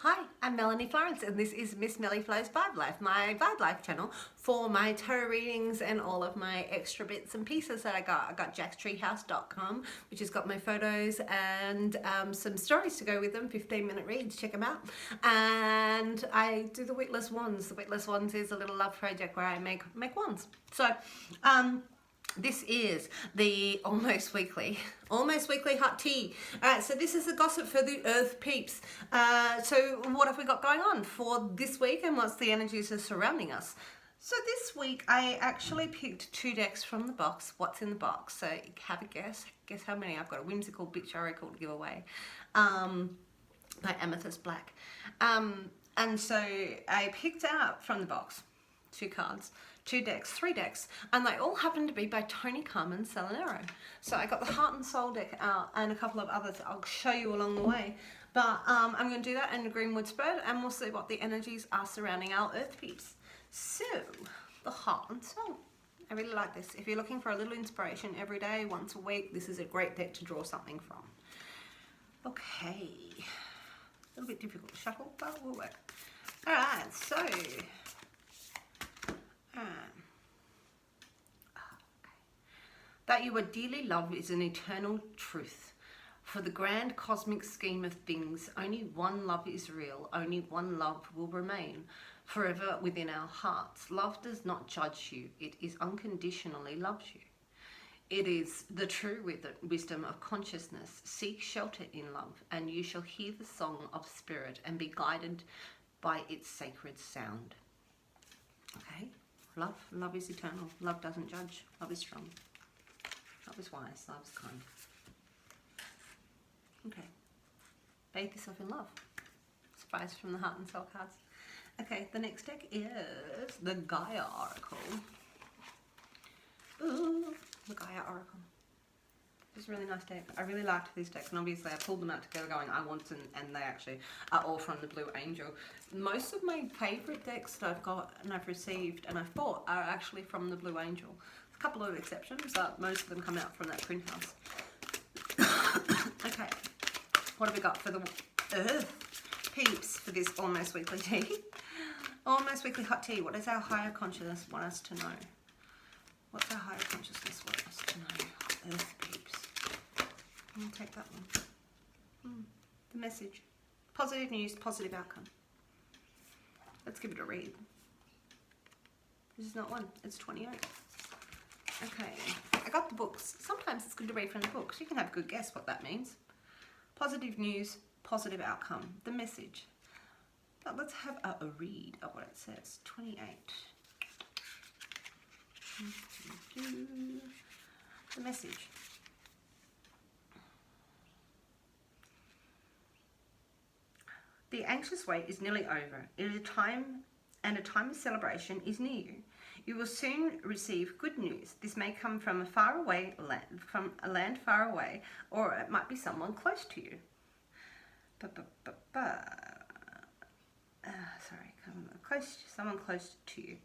Hi, I'm Melanie Florence and this is Miss Melly Flows Vibe Life, my Vibe Life channel for my tarot readings and all of my extra bits and pieces that I got. I got jackstreehouse.com, which has got my photos and some stories to go with them, 15-minute reads, check them out. And I do the Witless Wands. The Witless Wands is a little love project where I make wands. So, this is the almost weekly hot tea. So this is the gossip for the earth peeps. So what have we got going on for this week and what's the energies that are surrounding us? So this week I actually picked 2 decks from the box. What's in the box? So have a guess. Guess how many? I've got a whimsical bitch oracle to give away by Amethyst Black. And so I picked out from the box 2 cards, 2 decks, 3 decks, and they all happen to be by Tony Carmen Salinero. So I got the Heart and Soul deck out and a couple of others I'll show you along the way. But I'm going to do that in the Greenwood spread and we'll see what the energies are surrounding our earth peeps. So, the Heart and Soul. I really like this. If you're looking for a little inspiration every day, once a week, this is a great deck to draw something from. Okay. A little bit difficult to shuffle, but we'll work. Alright, so... that you are dearly loved is an eternal truth. For the grand cosmic scheme of things, only one love is real, only one love will remain forever within our hearts. Love does not judge you, it is unconditionally loves you. It is the true wisdom of consciousness. Seek shelter in love, and you shall hear the song of spirit and be guided by its sacred sound. Okay? Love is eternal. Love doesn't judge. Love is strong. Love is wise. Love is kind. Okay. Bathe yourself in love. Surprise from the Heart and Soul cards. Okay, the next deck is the Gaia Oracle. Ooh, the Gaia Oracle. It's a really nice deck. I really liked these decks, and obviously I pulled them out together going, I want them, and they actually are all from the Blue Angel. Most of my favourite decks that I've got and I've received and I've bought are actually from the Blue Angel. A couple of exceptions, but most of them come out from that print house. Okay, what have we got for the earth peeps for this almost weekly tea? Almost weekly hot tea. What does our higher consciousness want us to know? What's our higher consciousness want us to know? Earth peeps. I'm going to take that one. The message. Positive news, positive outcome. Let's give it a read. This is not one, it's 28. Okay, I got the books. Sometimes it's good to read from the books. You can have a good guess what that means. Positive news, positive outcome. The message. But let's have a read of what it says. 28. The message. The anxious wait is nearly over. It is a time of celebration is near you. You will soon receive good news. This may come from a faraway land, from a land far away, or it might be someone close to you. Someone close to you.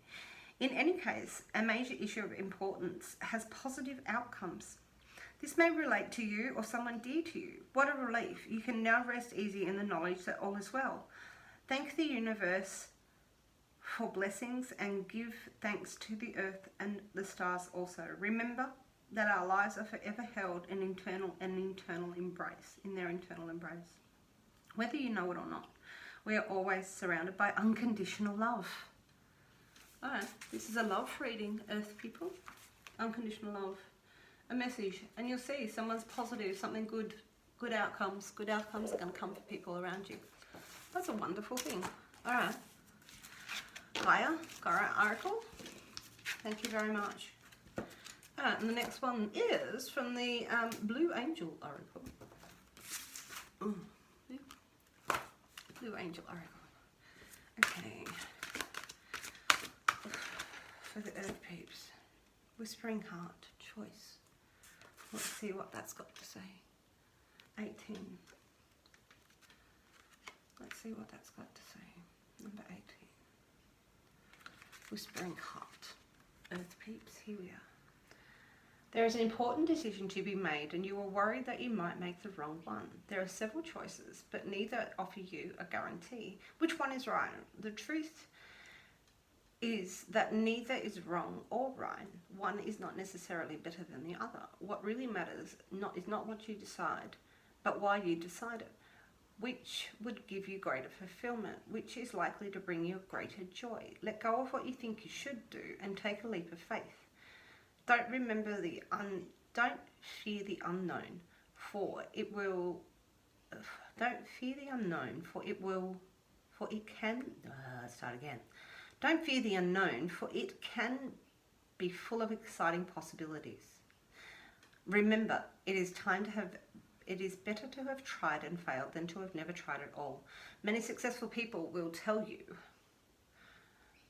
In any case, a major issue of importance has positive outcomes. This may relate to you or someone dear to you. What a relief. You can now rest easy in the knowledge that all is well. Thank the universe for blessings and give thanks to the earth and the stars also. Remember that our lives are forever held in internal embrace, in their internal embrace. Whether you know it or not, we are always surrounded by unconditional love. Alright, this is a love reading, earth people. Unconditional love. A message, and you'll see someone's positive, something good, good outcomes are going to come for people around you. That's a wonderful thing. Alright. Gaia Oracle. Thank you very much. Alright, and the next one is from the Blue Angel Oracle. Blue Angel Oracle. Okay. For the earth peeps. Whispering Heart. Choice. Let's see what that's got to say. 18. Let's see what that's got to say. Number 18. Whispering Heart. Earth peeps, here we are. There is an important decision to be made and you are worried that you might make the wrong one. There are several choices, but neither offer you a guarantee. Which one is right? The truth is that neither is wrong or right. One is not necessarily better than the other. What really matters is not what you decide, but why you decide it. Which would give you greater fulfillment? Which is likely to bring you greater joy? Let go of what you think you should do and take a leap of faith. Don't fear the unknown, for it will. Don't fear the unknown, for it can. Start again. Don't fear the unknown, for it can be full of exciting possibilities. Remember, it is better to have tried and failed than to have never tried at all. Many successful people will tell you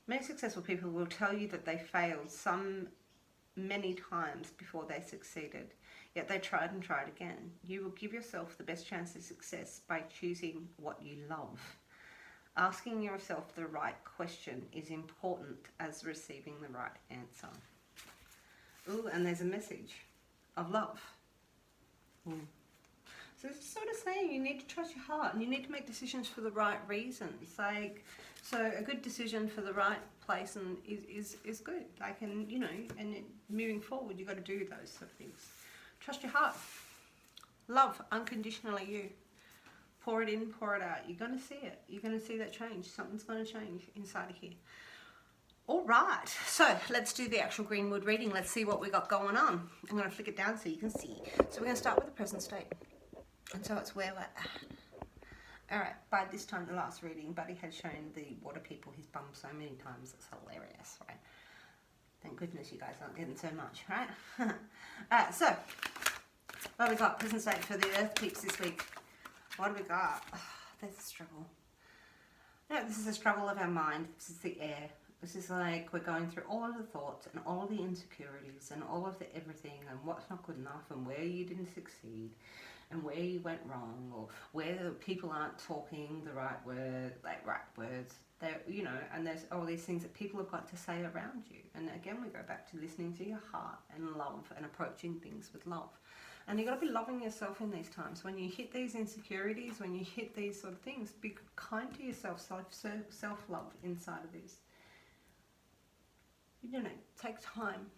that they failed many times before they succeeded, yet they tried and tried again. You will give yourself the best chance of success by choosing what you love. Asking yourself the right question is important as receiving the right answer. Ooh, and there's a message of love. So it's sort of saying you need to trust your heart and you need to make decisions for the right reasons. Like, so a good decision for the right place and is good. Like, and you know, and moving forward, you got to do those sort of things. Trust your heart. Love unconditionally you. Pour it in, pour it out. You're going to see it. You're going to see that change. Something's going to change inside of here. All right, so let's do the actual Greenwood reading. Let's see what we got going on. I'm going to flick it down so you can see. So we're going to start with the present state. And so it's where we're at. Alright, by this time the last reading, Buddy had shown the water people his bum so many times, it's hilarious, right? Thank goodness you guys aren't getting so much, right? Alright, so, what have we got? Present state for the earth peeps this week. What have we got? Oh, there's a struggle. No, this is a struggle of our mind. This is the air. This is like we're going through all of the thoughts and all of the insecurities and all of the everything and what's not good enough and where you didn't succeed and where you went wrong, or where people aren't talking the right word, like right words. They're, you know, and there's all these things that people have got to say around you. And again, we go back to listening to your heart and love and approaching things with love. And you've got to be loving yourself in these times. When you hit these insecurities, when you hit these sort of things, be kind to yourself, self-love inside of this. You know, take time.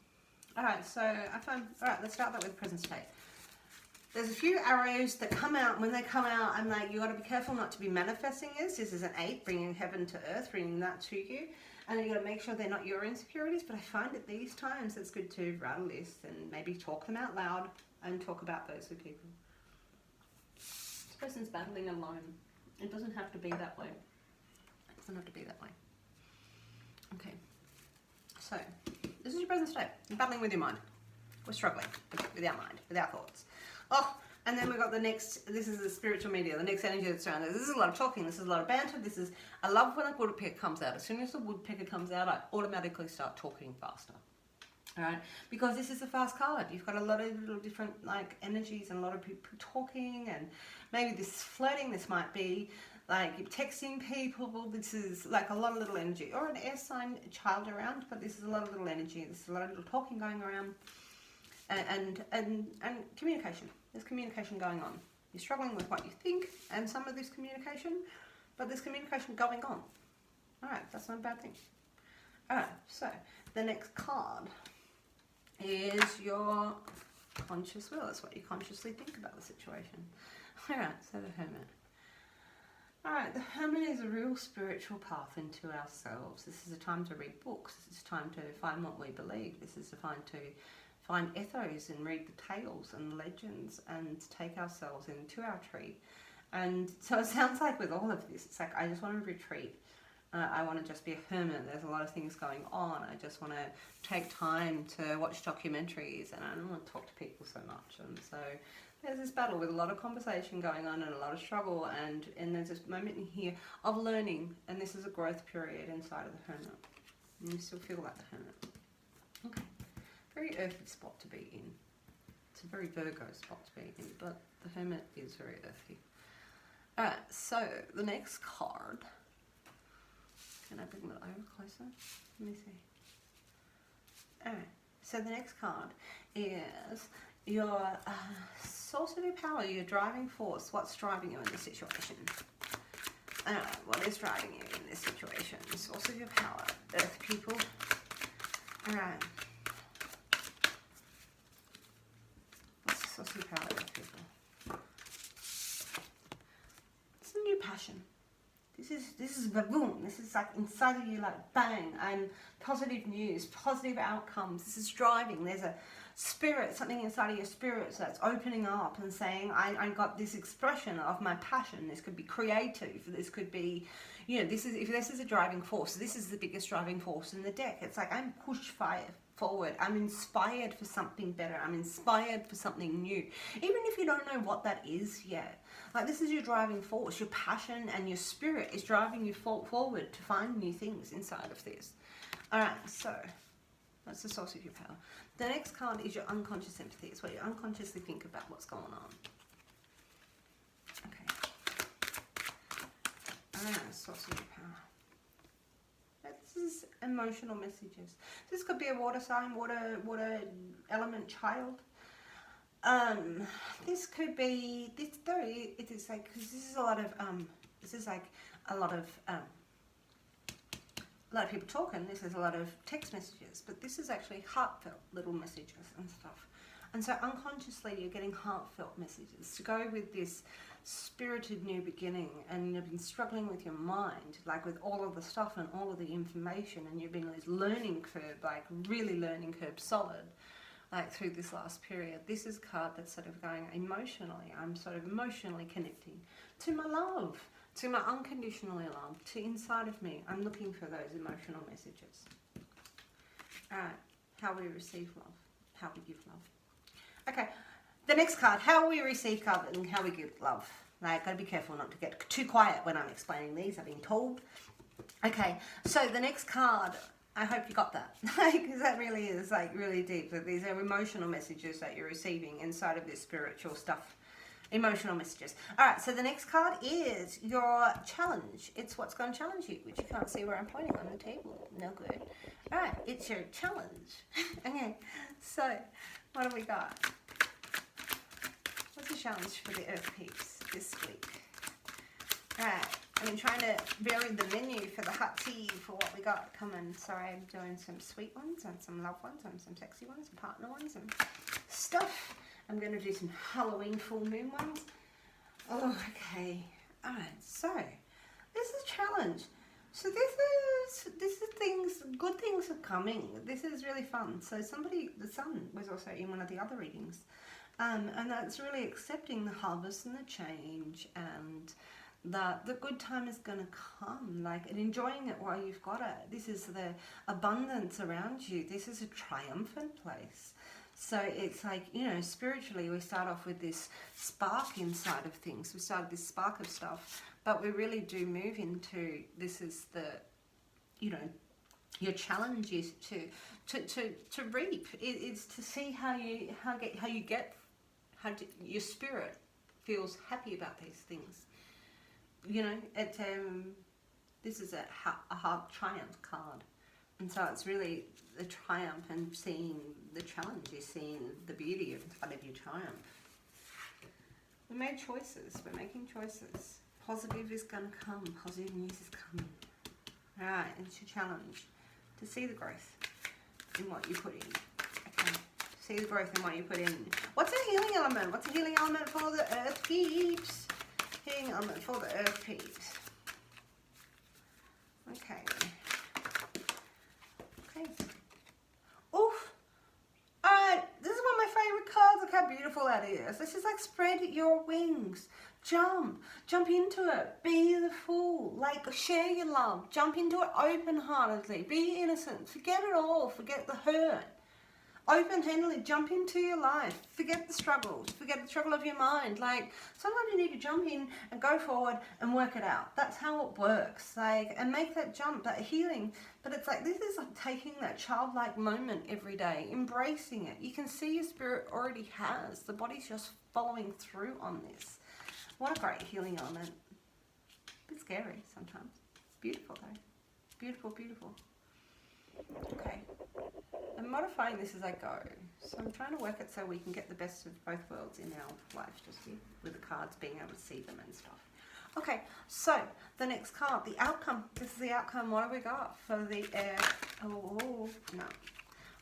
All right, so I found, all right, let's start that with present state. There's a few arrows that come out. When they come out, I'm like, you got to be careful not to be manifesting this. This is an 8, bringing heaven to earth, bringing that to you. And you got to make sure they're not your insecurities. But I find at these times it's good to write a list and maybe talk them out loud and talk about those with people. This person's battling alone. It doesn't have to be that way. It doesn't have to be that way. Okay. So, this is your present state. You're battling with your mind. We're struggling with our mind, with our thoughts. Oh, and then we've got the next, this is the spiritual media, the next energy that's around us. This is a lot of talking, this is a lot of banter, I love when a woodpecker comes out. As soon as the woodpecker comes out, I automatically start talking faster. Alright, because this is a fast card. You've got a lot of little different like energies and a lot of people talking, and maybe this is flirting, this might be like you're texting people, this is like a lot of little energy. Or an air sign child around, but this is a lot of little energy, this is a lot of little talking going around. And communication. There's communication going on. You're struggling with what you think and some of this communication, but there's communication going on. Alright, that's not a bad thing. Alright, so the next card is your conscious will. That's what you consciously think about the situation. Alright, so the Hermit. Alright, the Hermit is a real spiritual path into ourselves. This is a time to read books. This is a time to find what we believe. This is a time to find ethos and read the tales and legends and take ourselves into our tree. And so it sounds like with all of this, it's like I just want to retreat. I want to just be a hermit. There's a lot of things going on. I just want to take time to watch documentaries and I don't want to talk to people so much. And so there's this battle with a lot of conversation going on and a lot of struggle, and there's this moment in here of learning, and this is a growth period inside of the Hermit. And you still feel like the Hermit. Okay. Very earthy spot to be in. It's a very Virgo spot to be in, but the Hermit is very earthy. Alright, so the next card. Can I bring that over closer? Let me see. Alright, So the next card is your source of your power, your driving force. What's driving you in this situation? What is driving you in this situation? Source of your power, earth people. Alright. What's the source of your power, earth people? It's a new passion. This is boom. This is like inside of you, like bang, and positive news, positive outcomes. This is driving. There's a spirit, something inside of your spirit that's opening up and saying, I got this expression of my passion. This could be creative. This could be, you know, if this is a driving force, this is the biggest driving force in the deck. It's like I'm pushed forward. I'm inspired for something better. I'm inspired for something new. Even if you don't know what that is yet. Like this is your driving force. Your passion and your spirit is driving you forward to find new things inside of this. Alright, so that's the source of your power. The next card is your unconscious empathy. It's where you unconsciously think about what's going on. Okay. Source of your power. This is emotional messages. This could be a water sign, water element child. This could be this. Though it is like, because this is a lot of a lot of people talking. This is a lot of text messages, but this is actually heartfelt little messages and stuff. And so unconsciously you're getting heartfelt messages to go with this spirited new beginning, and you've been struggling with your mind, like with all of the stuff and all of the information, and you've been on this learning curve, like really learning curve solid, like through this last period. This is a card that's sort of going emotionally. I'm sort of emotionally connecting to my love, to my unconditionally love, to inside of me. I'm looking for those emotional messages. Alright, how we receive love, how we give love. Okay, the next card, how we receive love and how we give love. Like, gotta be careful not to get too quiet when I'm explaining these, I've been told. Okay, so the next card, I hope you got that, because that really is like really deep. That these are emotional messages that you're receiving inside of this spiritual stuff. Emotional messages. Alright, so the next card is your challenge. It's what's going to challenge you, which you can't see where I'm pointing on the table. No good. Alright, it's your challenge. Okay, so what have we got? What's the challenge for the Earth peeps this week? Alright, I've been trying to vary the menu for the hot tea for what we got coming. So I'm doing some sweet ones and some love ones and some sexy ones and partner ones and stuff. I'm going to do some Halloween full moon ones. Oh, okay. Alright, so this is a challenge. So this is things, good things are coming. This is really fun. So the sun was also in one of the other readings. And that's really accepting the harvest and the change, and that the good time is going to come, like, and enjoying it while you've got it. This is the abundance around you. This is a triumphant place. So it's like, you know, spiritually we start off with this spark inside of things. We started this spark of stuff, but we really do move into, this is the, you know, your challenge is to reap. It's to see how your spirit feels happy about these things. You know, this is a hard triumph card. And so it's really the triumph, and seeing the challenge is seeing the beauty of your triumph. We made choices. We're making choices. Positive is going to come. Positive news is coming. Alright, it's your challenge to see the growth in what you put in. Okay, see the growth in what you put in. What's a healing element? What's a healing element for the Earth peeps? Healing element for the Earth peeps. Okay. Okay. Oof. Alright, this is one of my favourite cards. Look how beautiful that is. This is like spread your wings. Jump into it. Be the fool. Like, share your love. Jump into it open-heartedly. Be innocent. Forget it all. Forget the hurt. Open-handedly jump into your life. Forget the struggles. Forget the struggle of your mind. Like, sometimes you need to jump in and go forward and work it out. That's how it works. Like, and make that jump, that healing. But it's like, this is like taking that childlike moment every day, embracing it. You can see your spirit already has. The body's just following through on this. What a great healing element. A bit scary sometimes. Beautiful though. Beautiful, beautiful. Okay. I'm modifying this as I go. So I'm trying to work it so we can get the best of both worlds in our life, just with the cards, being able to see them and stuff. Okay, so the next card, the outcome. This is the outcome. What have we got for the air? Oh, no.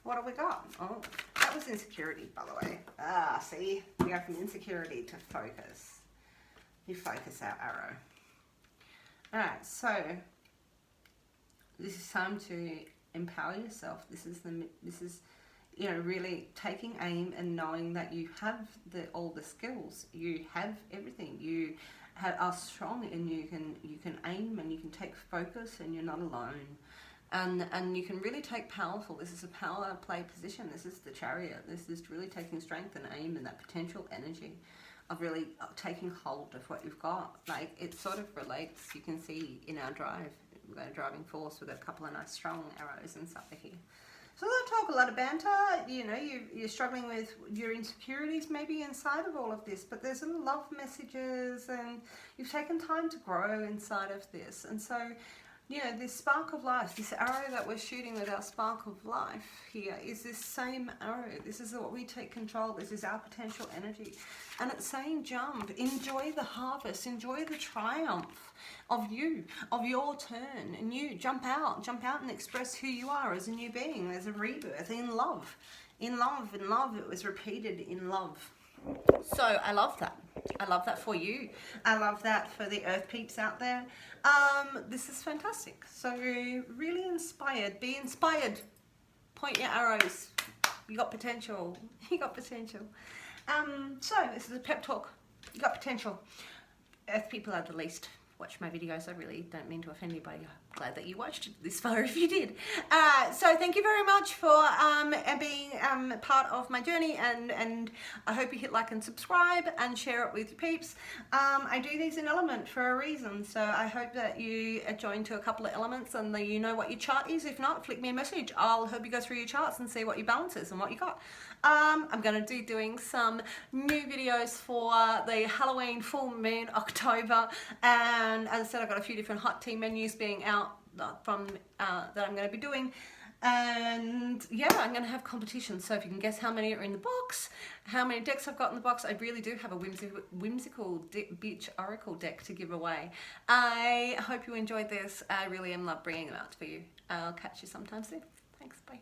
What have we got? Oh, that was insecurity, by the way. Ah, see? We go from insecurity to focus. You focus our arrow. Alright, so this is time to empower yourself. This is you know, really taking aim and knowing that you have all the skills. You have everything. You are strong, and you can aim, and you can take focus, and you're not alone. And you can really take powerful. This is a power play position. This is the Chariot. This is really taking strength and aim and that potential energy of really taking hold of what you've got. Like, it sort of relates, you can see in our drive, we've got a driving force with a couple of nice strong arrows inside here. So they'll talk a lot of banter. You know, you're struggling with your insecurities maybe inside of all of this, but there's some love messages, and you've taken time to grow inside of this. And so, you know, this spark of life, this arrow that we're shooting with our spark of life here is this same arrow. This is what we take control. This is our potential energy. And it's saying jump, enjoy the harvest, enjoy the triumph of you, of your turn. And you jump out and express who you are as a new being. There's a rebirth in love. In love, in love. It was repeated in love. So I love that. I love that for you. I love that for the earth peeps out there. This is fantastic. So really inspired. Be inspired. Point your arrows. You got potential. You got potential. So this is a pep talk. You got potential. Earth people are the least. Watch my videos. I really don't mean to offend anybody. I'm glad that you watched it this far if you did. So thank you very much for being part of my journey, and I hope you hit like and subscribe and share it with your peeps. I do these in element for a reason, so I hope that you join to a couple of elements and that you know what your chart is. If not, flick me a message. I'll help you go through your charts and see what your balance is and what you got. I'm going to be doing some new videos for the Halloween full moon October, and as I said, I've got a few different hot tea menus being out from that I'm going to be doing. And yeah, I'm going to have competitions, so if you can guess how many are in the box, how many decks I've got in the box. I really do have a whimsical Bitch Oracle deck to give away. I hope you enjoyed this. I really am love bringing them out for you. I'll catch you sometime soon. Thanks, bye.